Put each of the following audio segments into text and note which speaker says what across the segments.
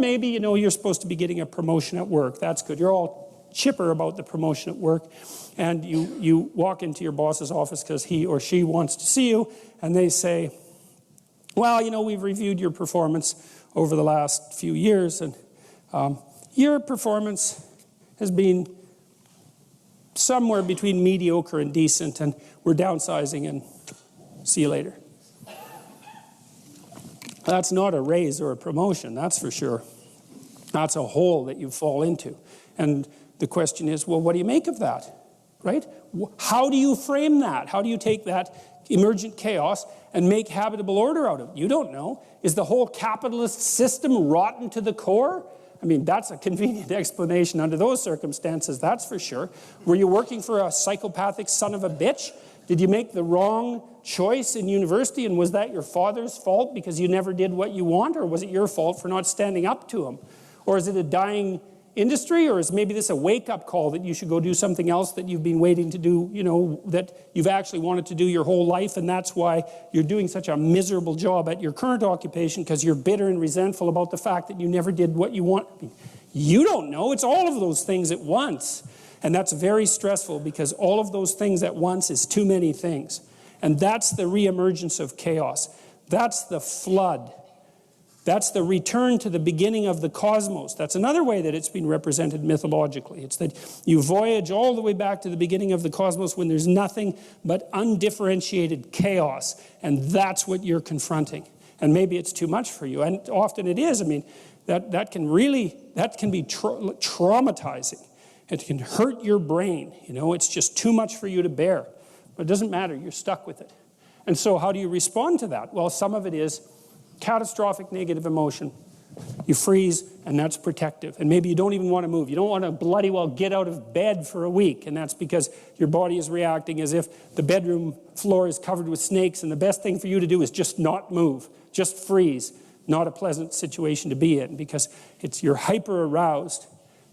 Speaker 1: maybe, you're supposed to be getting a promotion at work. That's good. You're all chipper about the promotion at work. And you walk into your boss's office because he or she wants to see you. And they say, well, we've reviewed your performance over the last few years. And your performance has been somewhere between mediocre and decent. And we're downsizing and see you later. That's not a raise or a promotion, that's for sure. That's a hole that you fall into. And the question is, well, what do you make of that, right? How do you frame that? How do you take that emergent chaos and make habitable order out of it? You don't know. Is the whole capitalist system rotten to the core? I mean, that's a convenient explanation under those circumstances, that's for sure. Were you working for a psychopathic son of a bitch? Did you make the wrong choice in university, and was that your father's fault because you never did what you want, or was it your fault for not standing up to him? Or is it a dying industry, or is maybe this a wake-up call that you should go do something else that you've been waiting to do, that you've actually wanted to do your whole life, and that's why you're doing such a miserable job at your current occupation because you're bitter and resentful about the fact that you never did what you want? I mean, you don't know. It's all of those things at once. And that's very stressful because all of those things at once is too many things. And that's the reemergence of chaos. That's the flood. That's the return to the beginning of the cosmos. That's another way that it's been represented mythologically. It's that you voyage all the way back to the beginning of the cosmos when there's nothing but undifferentiated chaos. And that's what you're confronting. And maybe it's too much for you. And often it is. I mean, that can be traumatizing. It can hurt your brain. It's just too much for you to bear. But it doesn't matter. You're stuck with it. And so how do you respond to that? Well, some of it is catastrophic negative emotion. You freeze, and that's protective. And maybe you don't even want to move. You don't want to bloody well get out of bed for a week. And that's because your body is reacting as if the bedroom floor is covered with snakes, and the best thing for you to do is just not move. Just freeze. Not a pleasant situation to be in because you're hyper-aroused.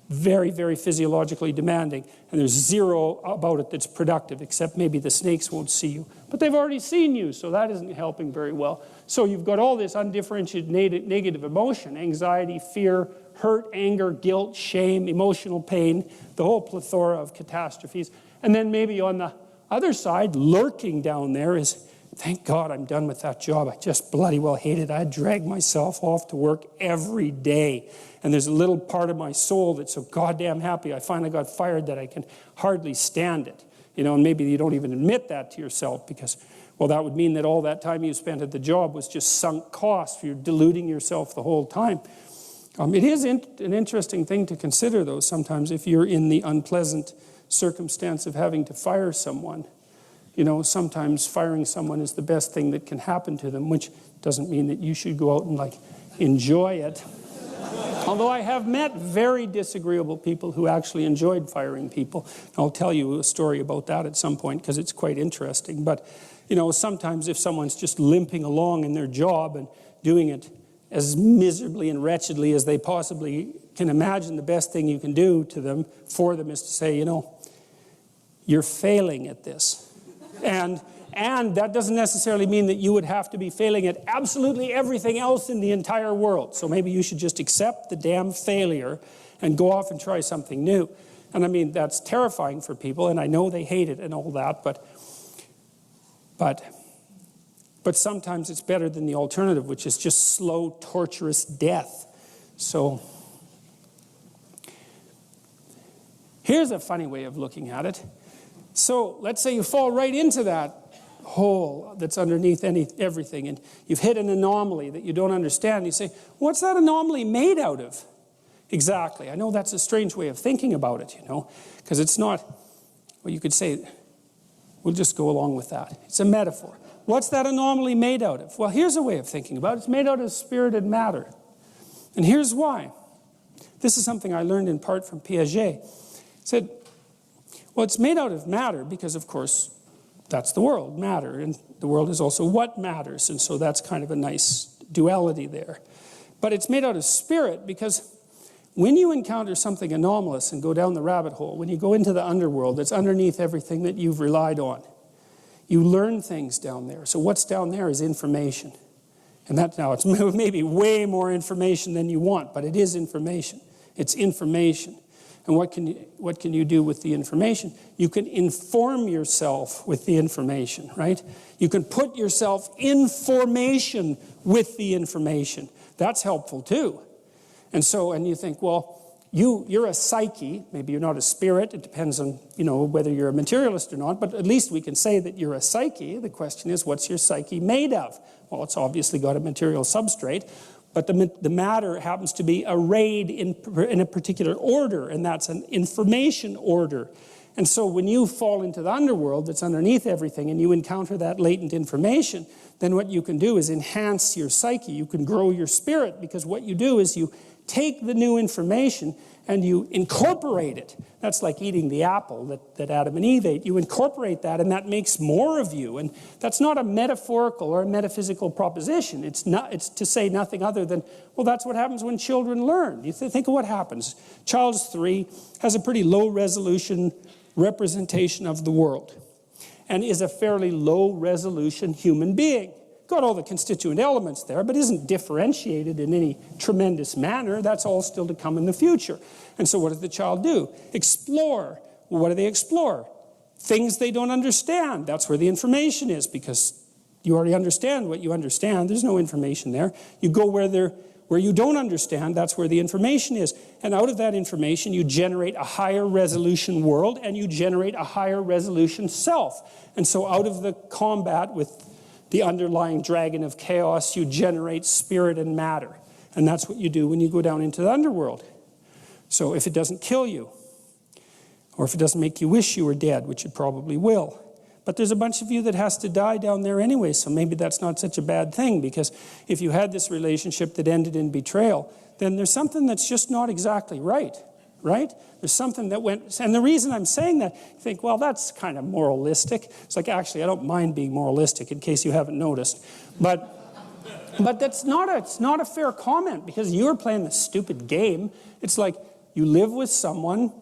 Speaker 1: Very, very physiologically demanding, and there's zero about it that's productive, except maybe the snakes won't see you. But they've already seen you, so that isn't helping very well. So you've got all this undifferentiated negative emotion, anxiety, fear, hurt, anger, guilt, shame, emotional pain, the whole plethora of catastrophes. And then maybe on the other side, lurking down there is, thank God I'm done with that job. I just bloody well hate it. I drag myself off to work every day. And there's a little part of my soul that's so goddamn happy I finally got fired that I can hardly stand it. And maybe you don't even admit that to yourself because, well, that would mean that all that time you spent at the job was just sunk cost. You're deluding yourself the whole time. It is an interesting thing to consider, though, sometimes if you're in the unpleasant circumstance of having to fire someone. Sometimes firing someone is the best thing that can happen to them, which doesn't mean that you should go out and, enjoy it. Although I have met very disagreeable people who actually enjoyed firing people. I'll tell you a story about that at some point because it's quite interesting. But, sometimes if someone's just limping along in their job and doing it as miserably and wretchedly as they possibly can imagine, the best thing you can do for them is to say, you're failing at this. And that doesn't necessarily mean that you would have to be failing at absolutely everything else in the entire world. So maybe you should just accept the damn failure and go off and try something new. And I mean, that's terrifying for people, and I know they hate it and all that, but sometimes it's better than the alternative, which is just slow, torturous death. So here's a funny way of looking at it. So let's say you fall right into that hole that's underneath everything, and you've hit an anomaly that you don't understand. You say, what's that anomaly made out of? Exactly. I know that's a strange way of thinking about it, because it's not, well, you could say, we'll just go along with that. It's a metaphor. What's that anomaly made out of? Well, here's a way of thinking about it. It's made out of spirit and matter. And here's why. This is something I learned in part from Piaget. He said, well, it's made out of matter because, of course, that's the world, matter. And the world is also what matters. And so that's kind of a nice duality there. But it's made out of spirit because when you encounter something anomalous and go down the rabbit hole, when you go into the underworld that's underneath everything that you've relied on, you learn things down there. So what's down there is information. And that now, it's maybe way more information than you want, but it is information. It's information. And what can you do with the information? You can inform yourself with the information, right? You can put yourself in formation with the information. That's helpful too. And you think, well, you're a psyche. Maybe you're not a spirit. It depends on, whether you're a materialist or not, but at least we can say that you're a psyche. The question is, what's your psyche made of? Well, it's obviously got a material substrate, but the matter happens to be arrayed in a particular order, and that's an information order. And so when you fall into the underworld that's underneath everything and you encounter that latent information, then what you can do is enhance your psyche. You can grow your spirit, because what you do is you take the new information and you incorporate it. That's like eating the apple that Adam and Eve ate. You incorporate that, and that makes more of you. And that's not a metaphorical or a metaphysical proposition. It's to say nothing other than, well, that's what happens when children learn. You think of what happens. Child's 3, has a pretty low resolution representation of the world, and is a fairly low resolution human being. Got all the constituent elements there, but isn't differentiated in any tremendous manner. That's all still to come in the future. And so what does the child do? Explore. Well, what do they explore? Things they don't understand. That's where the information is, because you already understand what you understand. There's no information there. You go where you don't understand. That's where the information is. And out of that information, you generate a higher resolution world, and you generate a higher resolution self. And so out of the combat with the underlying dragon of chaos, you generate spirit and matter. And that's what you do when you go down into the underworld. So if it doesn't kill you, or if it doesn't make you wish you were dead, which it probably will. But there's a bunch of you that has to die down there anyway, so maybe that's not such a bad thing, because if you had this relationship that ended in betrayal, then there's something that's just not exactly right? There's something that went, and the reason I'm saying that, you think, well, that's kind of moralistic. It's like, actually, I don't mind being moralistic, in case you haven't noticed. But it's not a fair comment, because you're playing this stupid game. It's like, you live with someone,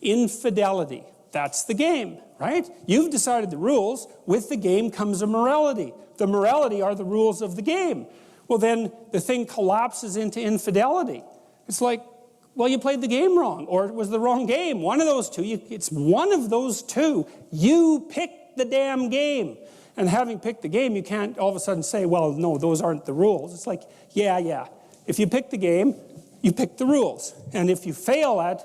Speaker 1: infidelity. That's the game, right? You've decided the rules. With the game comes a morality. The morality are the rules of the game. Well, then the thing collapses into infidelity. It's like, well, you played the game wrong, or it was the wrong game. One of those two. It's one of those two. You picked the damn game. And having picked the game, you can't all of a sudden say, well, no, those aren't the rules. It's like, yeah. If you pick the game, you pick the rules. And if you fail at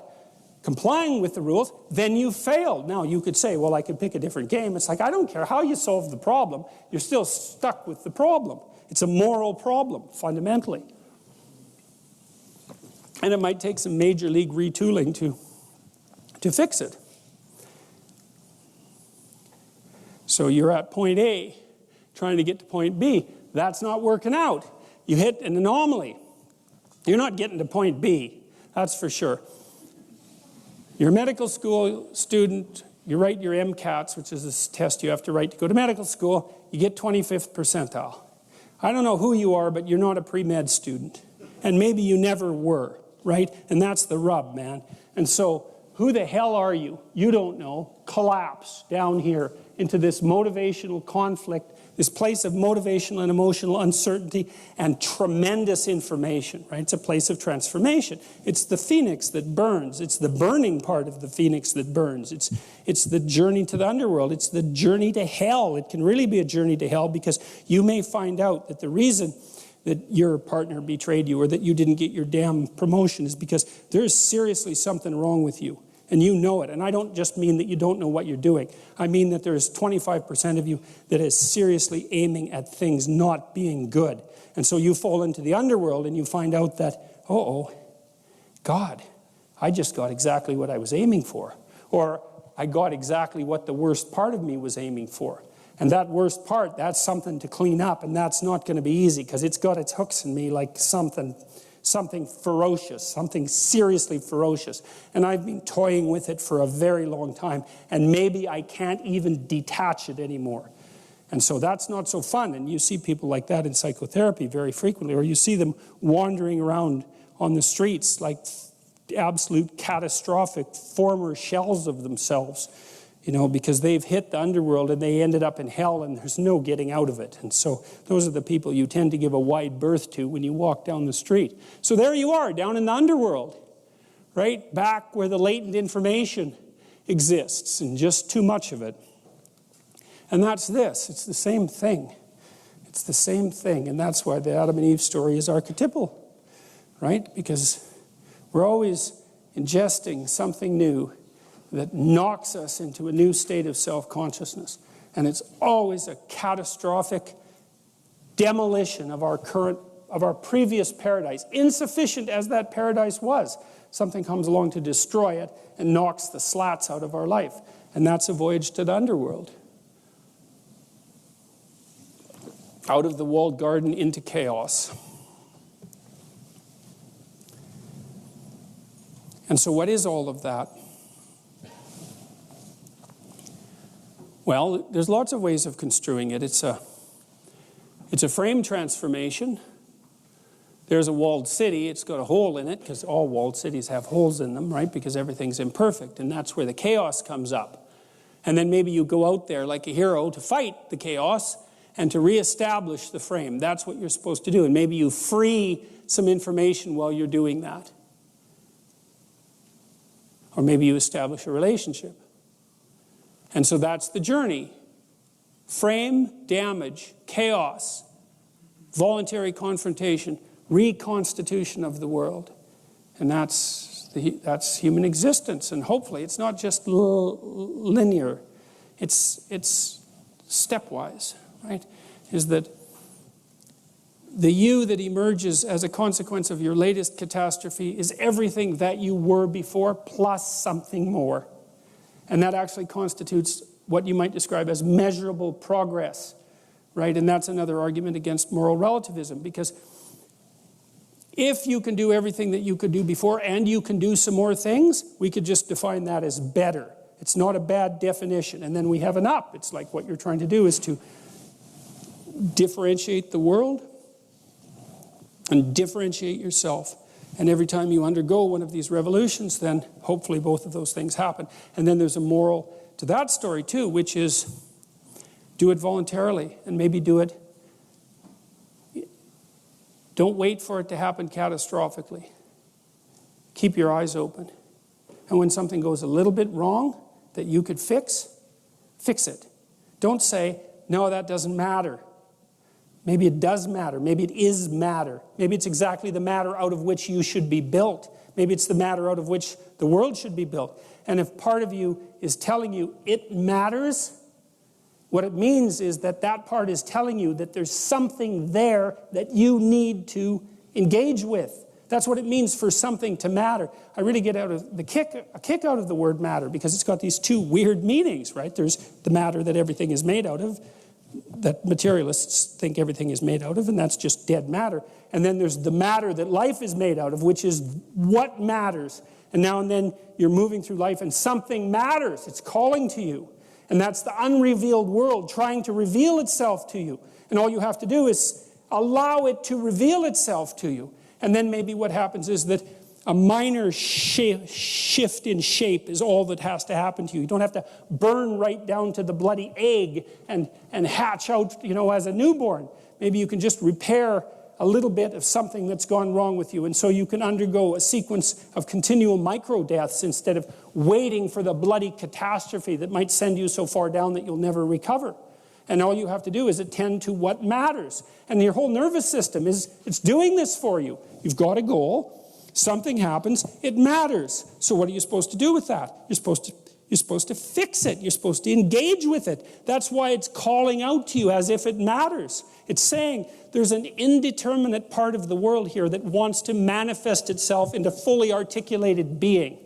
Speaker 1: complying with the rules, then you failed. Now, you could say, well, I could pick a different game. It's like, I don't care how you solve the problem. You're still stuck with the problem. It's a moral problem, fundamentally. And it might take some major league retooling to fix it. So you're at point A, trying to get to point B. That's not working out. You hit an anomaly. You're not getting to point B, that's for sure. You're a medical school student. You write your MCATs, which is this test you have to write to go to medical school. You get 25th percentile. I don't know who you are, but you're not a pre-med student. And maybe you never were. Right? And that's the rub, man. And so, who the hell are you? You don't know. Collapse down here into this motivational conflict, this place of motivational and emotional uncertainty and tremendous information, right? It's a place of transformation. It's the phoenix that burns. It's the burning part of the phoenix that burns. It's the journey to the underworld. It's the journey to hell. It can really be a journey to hell, because you may find out that the reason that your partner betrayed you, or that you didn't get your damn promotion, is because there's seriously something wrong with you, and you know it. And I don't just mean that you don't know what you're doing. I mean that there's 25% of you that is seriously aiming at things not being good. And so you fall into the underworld and you find out that, God, I just got exactly what I was aiming for. Or I got exactly what the worst part of me was aiming for. And that worst part, that's something to clean up, and that's not going to be easy, because it's got its hooks in me like something ferocious, something seriously ferocious. And I've been toying with it for a very long time, and maybe I can't even detach it anymore. And so that's not so fun. And you see people like that in psychotherapy very frequently, or you see them wandering around on the streets like absolute catastrophic former shells of themselves. because they've hit the underworld and they ended up in hell and there's no getting out of it. And so those are the people you tend to give a wide berth to when you walk down the street. So there you are, down in the underworld, right? Back where the latent information exists and just too much of it. And that's this. It's the same thing. It's the same thing. And that's why the Adam and Eve story is archetypal, right? Because we're always ingesting something new that knocks us into a new state of self-consciousness. And it's always a catastrophic demolition of our previous paradise. Insufficient as that paradise was, something comes along to destroy it and knocks the slats out of our life. And that's a voyage to the underworld. Out of the walled garden into chaos. And so what is all of that? Well, there's lots of ways of construing it. It's a frame transformation. There's a walled city. It's got a hole in it, because all walled cities have holes in them, right? Because everything's imperfect, and that's where the chaos comes up. And then maybe you go out there like a hero to fight the chaos and to reestablish the frame. That's what you're supposed to do. And maybe you free some information while you're doing that. Or maybe you establish a relationship. And so that's the journey. Frame, damage, chaos, voluntary confrontation, reconstitution of the world. And that's human existence. And hopefully it's not just linear. It's stepwise, right? Is that the you that emerges as a consequence of your latest catastrophe is everything that you were before plus something more. And that actually constitutes what you might describe as measurable progress, right? And that's another argument against moral relativism, because if you can do everything that you could do before and you can do some more things, we could just define that as better. It's not a bad definition. And then we have an up. It's like what you're trying to do is to differentiate the world and differentiate yourself. And every time you undergo one of these revolutions, then hopefully both of those things happen. And then there's a moral to that story too, which is do it voluntarily, and maybe do it. Don't wait for it to happen catastrophically. Keep your eyes open. And when something goes a little bit wrong that you could fix it. Don't say, no, that doesn't matter. Maybe it does matter. Maybe it is matter. Maybe it's exactly the matter out of which you should be built. Maybe it's the matter out of which the world should be built. And if part of you is telling you it matters, what it means is that that part is telling you that there's something there that you need to engage with. That's what it means for something to matter. I really get a kick out of the word matter, because it's got these two weird meanings, right? There's the matter that everything is made out of, that materialists think everything is made out of, and that's just dead matter. And then there's the matter that life is made out of, which is what matters. And now and then you're moving through life and something matters. It's calling to you. And that's the unrevealed world trying to reveal itself to you. And all you have to do is allow it to reveal itself to you. And then maybe what happens is that a minor shift in shape is all that has to happen to you. You don't have to burn right down to the bloody egg and hatch out, as a newborn. Maybe you can just repair a little bit of something that's gone wrong with you. And so you can undergo a sequence of continual micro-deaths instead of waiting for the bloody catastrophe that might send you so far down that you'll never recover. And all you have to do is attend to what matters. And your whole nervous system it's doing this for you. You've got a goal. Something happens. It matters. So what are you supposed to do with that? You're supposed to fix it. You're supposed to engage with it. That's why it's calling out to you as if it matters. It's saying there's an indeterminate part of the world here that wants to manifest itself into fully articulated being.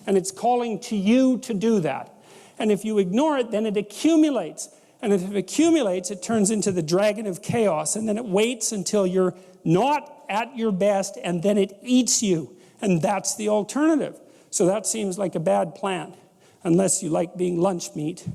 Speaker 1: And it's calling to you to do that. And if you ignore it, then it accumulates. And if it accumulates, it turns into the dragon of chaos. And then it waits until you're not at your best, and then it eats you. And that's the alternative. So that seems like a bad plan, unless you like being lunch meat.